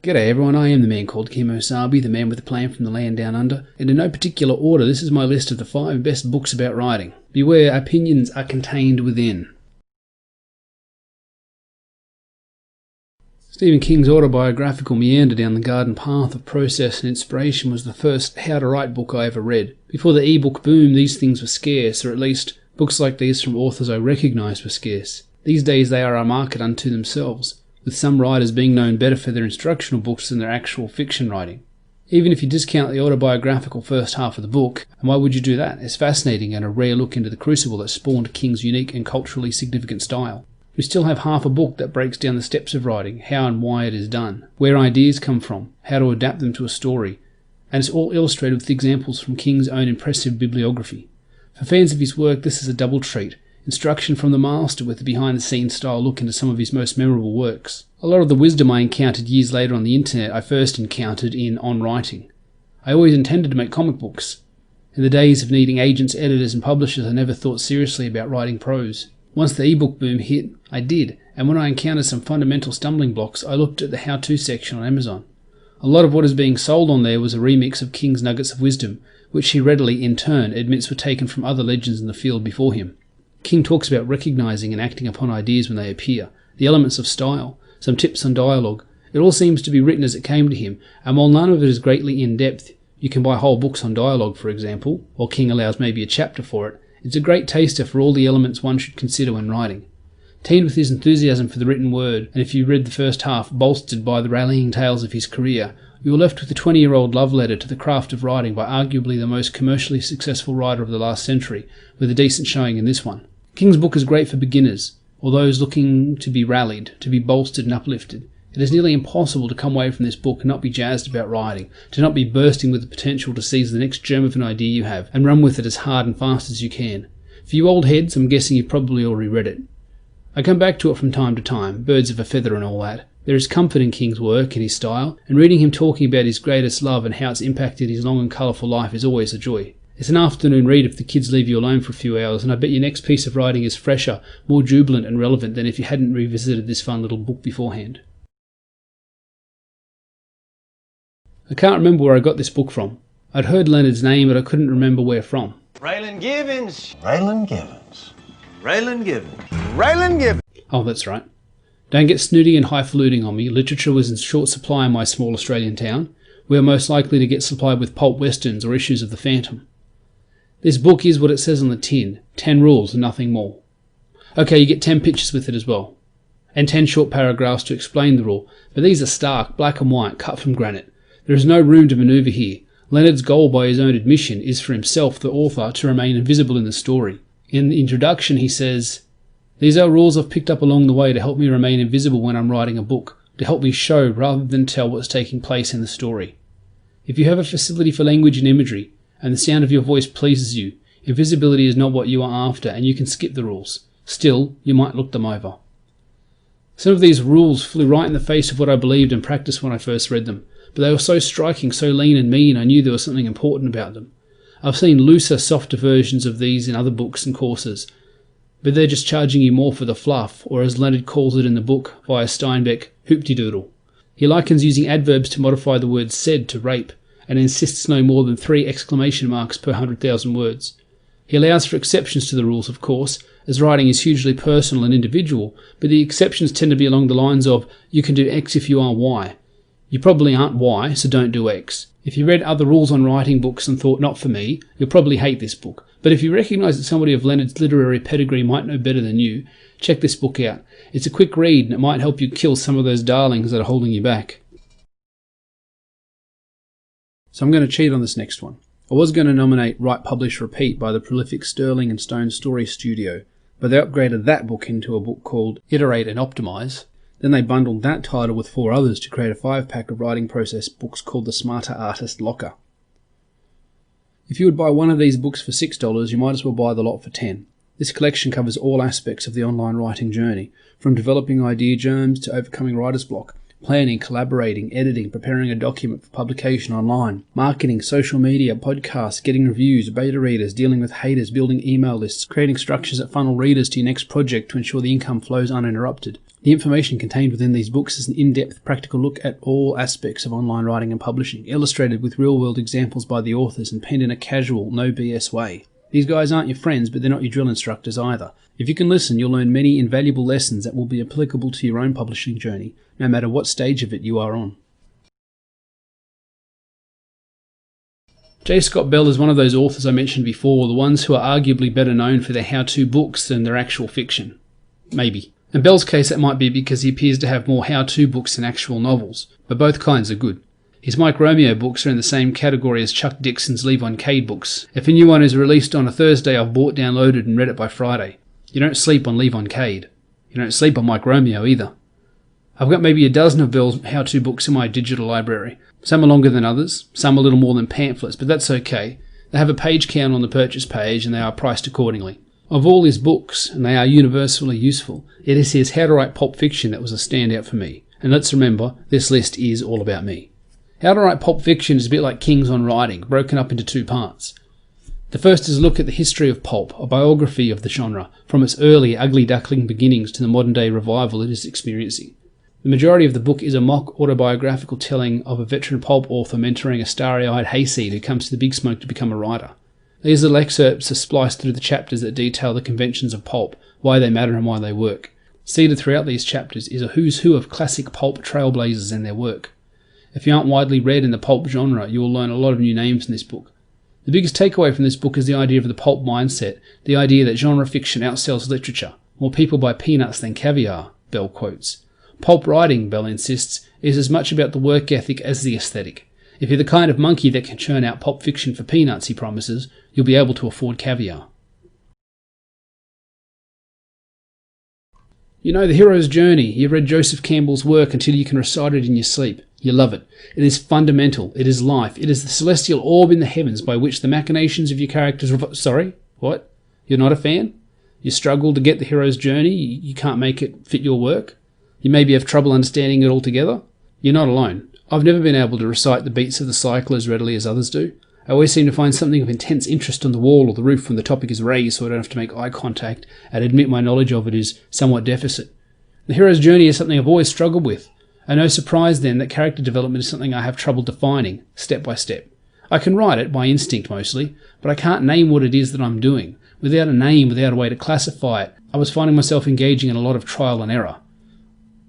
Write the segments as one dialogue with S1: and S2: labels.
S1: G'day everyone, I am the man called Kemosabe, the man with a plan from the land down under, and in no particular order this is my list of the 5 best books about writing. Beware, opinions are contained within. Stephen King's autobiographical meander down the garden path of process and inspiration was the first how-to-write book I ever read. Before the e-book boom, these things were scarce, or at least books like these from authors I recognised were scarce. These days they are a market unto themselves, with some writers being known better for their instructional books than their actual fiction writing. Even if you discount the autobiographical first half of the book, and why would you do that? It's fascinating and a rare look into the crucible that spawned King's unique and culturally significant style. We still have half a book that breaks down the steps of writing, how and why it is done, where ideas come from, how to adapt them to a story, and it's all illustrated with examples from King's own impressive bibliography. For fans of his work, this is a double treat. Instruction from the master with a behind-the-scenes style look into some of his most memorable works. A lot of the wisdom I encountered years later on the internet I first encountered in On Writing. I always intended to make comic books. In the days of needing agents, editors and publishers, I never thought seriously about writing prose. Once the ebook boom hit, I did, and when I encountered some fundamental stumbling blocks, I looked at the how-to section on Amazon. A lot of what is being sold on there was a remix of King's nuggets of wisdom, which he readily, in turn, admits were taken from other legends in the field before him. King talks about recognising and acting upon ideas when they appear, the elements of style, some tips on dialogue. It all seems to be written as it came to him, and while none of it is greatly in-depth, you can buy whole books on dialogue, for example, while King allows maybe a chapter for it. It's a great taster for all the elements one should consider when writing. Teamed with his enthusiasm for the written word, and if you read the first half bolstered by the rallying tales of his career, you are left with a 20-year-old love letter to the craft of writing by arguably the most commercially successful writer of the last century, with a decent showing in this one. King's book is great for beginners, or those looking to be rallied, to be bolstered and uplifted. It is nearly impossible to come away from this book and not be jazzed about writing, to not be bursting with the potential to seize the next germ of an idea you have, and run with it as hard and fast as you can. For you old heads, I'm guessing you've probably already read it. I come back to it from time to time, birds of a feather and all that. There is comfort in King's work and his style, and reading him talking about his greatest love and how it's impacted his long and colourful life is always a joy. It's an afternoon read if the kids leave you alone for a few hours, and I bet your next piece of writing is fresher, more jubilant and relevant than if you hadn't revisited this fun little book beforehand. I can't remember where I got this book from. I'd heard Leonard's name, but I couldn't remember where from.
S2: Raylan Givens.
S3: Raylan Givens.
S2: Raylan Givens. Raylan Givens.
S1: Oh, that's right. Don't get snooty and highfalutin on me. Literature was in short supply in my small Australian town. We are most likely to get supplied with pulp westerns or issues of The Phantom. This book is what it says on the tin. 10 rules and nothing more. Okay, you get 10 pictures with it as well. And 10 short paragraphs to explain the rule, but these are stark, black and white, cut from granite. There is no room to manoeuvre here. Leonard's goal, by his own admission, is for himself, the author, to remain invisible in the story. In the introduction he says, "These are rules I've picked up along the way to help me remain invisible when I'm writing a book, to help me show rather than tell what's taking place in the story. If you have a facility for language and imagery, and the sound of your voice pleases you, invisibility is not what you are after, and you can skip the rules. Still, you might look them over." Some of these rules flew right in the face of what I believed and practiced when I first read them, but they were so striking, so lean and mean, I knew there was something important about them. I've seen looser, softer versions of these in other books and courses, but they're just charging you more for the fluff, or as Leonard calls it in the book via Steinbeck, hoop-de-doodle. He likens using adverbs to modify the word said to rape, and insists no more than 3 exclamation marks per 100,000 words. He allows for exceptions to the rules, of course, as writing is hugely personal and individual, but the exceptions tend to be along the lines of, you can do X if you are Y. You probably aren't Y, so don't do X. If you read other rules on writing books and thought, not for me, you'll probably hate this book. But if you recognise that somebody of Leonard's literary pedigree might know better than you, check this book out. It's a quick read and it might help you kill some of those darlings that are holding you back. So I'm going to cheat on this next one. I was going to nominate Write, Publish, Repeat by the prolific Sterling and Stone Story Studio, but they upgraded that book into a book called Iterate and Optimize. Then they bundled that title with 4 others to create a 5-pack of writing process books called the Smarter Artist Locker. If you would buy one of these books for $6, you might as well buy the lot for $10. This collection covers all aspects of the online writing journey, from developing idea germs to overcoming writer's block, planning, collaborating, editing, preparing a document for publication online, marketing, social media, podcasts, getting reviews, beta readers, dealing with haters, building email lists, creating structures that funnel readers to your next project to ensure the income flows uninterrupted, The information contained within these books is an in-depth practical look at all aspects of online writing and publishing, illustrated with real-world examples by the authors and penned in a casual, no BS way. These guys aren't your friends, but they're not your drill instructors either. If you can listen, you'll learn many invaluable lessons that will be applicable to your own publishing journey, no matter what stage of it you are on. J. Scott Bell is one of those authors I mentioned before, the ones who are arguably better known for their how-to books than their actual fiction. Maybe. In Bell's case, that might be because he appears to have more how-to books than actual novels, but both kinds are good. His Mike Romeo books are in the same category as Chuck Dixon's Leave on Cade books. If a new one is released on a Thursday, I've bought, downloaded and read it by Friday. You don't sleep on Leave on Cade. You don't sleep on Mike Romeo either. I've got maybe a dozen of Bell's how-to books in my digital library. Some are longer than others, some a little more than pamphlets, but that's okay. They have a page count on the purchase page and they are priced accordingly. Of all his books, and they are universally useful, it is his How to Write Pulp Fiction that was a standout for me. And let's remember, this list is all about me. How to Write Pulp Fiction is a bit like Kings on Writing, broken up into two parts. The first is a look at the history of pulp, a biography of the genre, from its early ugly duckling beginnings to the modern day revival it is experiencing. The majority of the book is a mock autobiographical telling of a veteran pulp author mentoring a starry-eyed hayseed who comes to the big smoke to become a writer. These little excerpts are spliced through the chapters that detail the conventions of pulp, why they matter and why they work. Seeded throughout these chapters is a who's who of classic pulp trailblazers and their work. If you aren't widely read in the pulp genre, you will learn a lot of new names in this book. The biggest takeaway from this book is the idea of the pulp mindset, the idea that genre fiction outsells literature. More people buy peanuts than caviar, Bell quotes. Pulp writing, Bell insists, is as much about the work ethic as the aesthetic. If you're the kind of monkey that can churn out pulp fiction for peanuts, he promises, you'll be able to afford caviar. You know the hero's journey. You've read Joseph Campbell's work until you can recite it in your sleep. You love it. It is fundamental. It is life. It is the celestial orb in the heavens by which the machinations of your characters... Sorry? What? You're not a fan? You struggle to get the hero's journey? You can't make it fit your work? You maybe have trouble understanding it altogether? You're not alone. I've never been able to recite the beats of the cycle as readily as others do. I always seem to find something of intense interest on the wall or the roof when the topic is raised, so I don't have to make eye contact and admit my knowledge of it is somewhat deficit. The hero's journey is something I've always struggled with, and no surprise then that character development is something I have trouble defining, step by step. I can write it by instinct mostly, but I can't name what it is that I'm doing. Without a name, without a way to classify it, I was finding myself engaging in a lot of trial and error.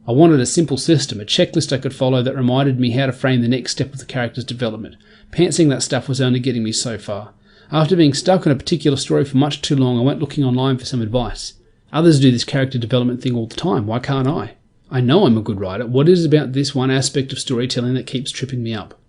S1: I wanted a simple system, a checklist I could follow that reminded me how to frame the next step of the character's development. Pantsing that stuff was only getting me so far. After being stuck on a particular story for much too long, I went looking online for some advice. Others do this character development thing all the time, why can't I? I know I'm a good writer. What is it about this one aspect of storytelling that keeps tripping me up?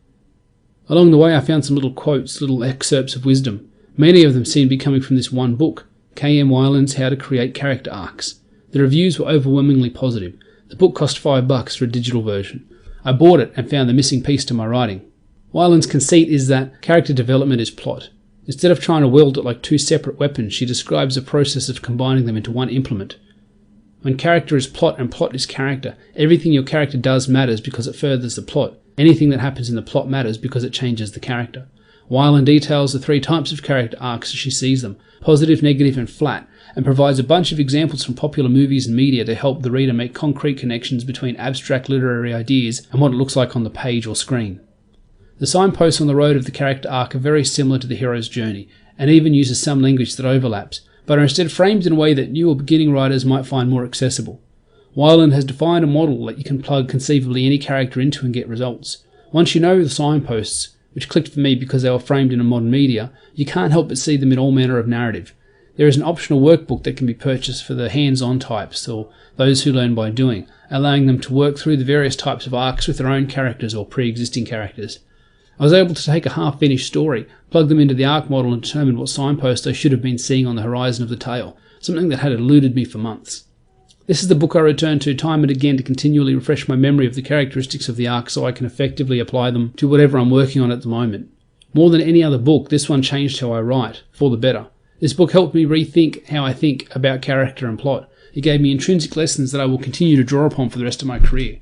S1: Along the way I found some little quotes, little excerpts of wisdom. Many of them seemed to be coming from this one book, K.M. Weiland's How to Create Character Arcs. The reviews were overwhelmingly positive. The book cost $5 for a digital version. I bought it and found the missing piece to my writing. Weiland's conceit is that character development is plot. Instead of trying to wield it like two separate weapons, she describes a process of combining them into one implement. When character is plot and plot is character, everything your character does matters because it furthers the plot. Anything that happens in the plot matters because it changes the character. Weiland details the three types of character arcs as she sees them, positive, negative and flat, and provides a bunch of examples from popular movies and media to help the reader make concrete connections between abstract literary ideas and what it looks like on the page or screen. The signposts on the road of the character arc are very similar to the hero's journey, and even uses some language that overlaps, but are instead framed in a way that new or beginning writers might find more accessible. Weiland has defined a model that you can plug conceivably any character into and get results. Once you know the signposts, which clicked for me because they were framed in a modern media, you can't help but see them in all manner of narrative. There is an optional workbook that can be purchased for the hands-on types, or those who learn by doing, allowing them to work through the various types of arcs with their own characters or pre-existing characters. I was able to take a half-finished story, plug them into the arc model and determine what signpost I should have been seeing on the horizon of the tale, something that had eluded me for months. This is the book I return to time and again to continually refresh my memory of the characteristics of the arc so I can effectively apply them to whatever I'm working on at the moment. More than any other book, this one changed how I write, for the better. This book helped me rethink how I think about character and plot. It gave me intrinsic lessons that I will continue to draw upon for the rest of my career.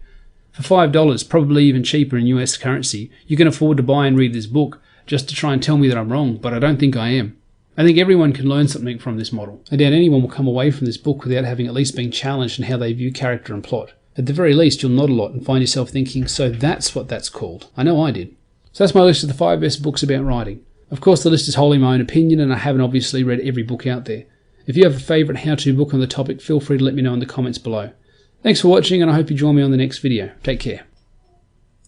S1: For $5, probably even cheaper in US currency, you can afford to buy and read this book just to try and tell me that I'm wrong, but I don't think I am. I think everyone can learn something from this model. I doubt anyone will come away from this book without having at least been challenged in how they view character and plot. At the very least, you'll nod a lot and find yourself thinking, so that's what that's called. I know I did. So that's my list of the 5 best books about writing. Of course, the list is wholly my own opinion, and I haven't obviously read every book out there. If you have a favourite how-to book on the topic, feel free to let me know in the comments below. Thanks for watching, and I hope you join me on the next video. Take care.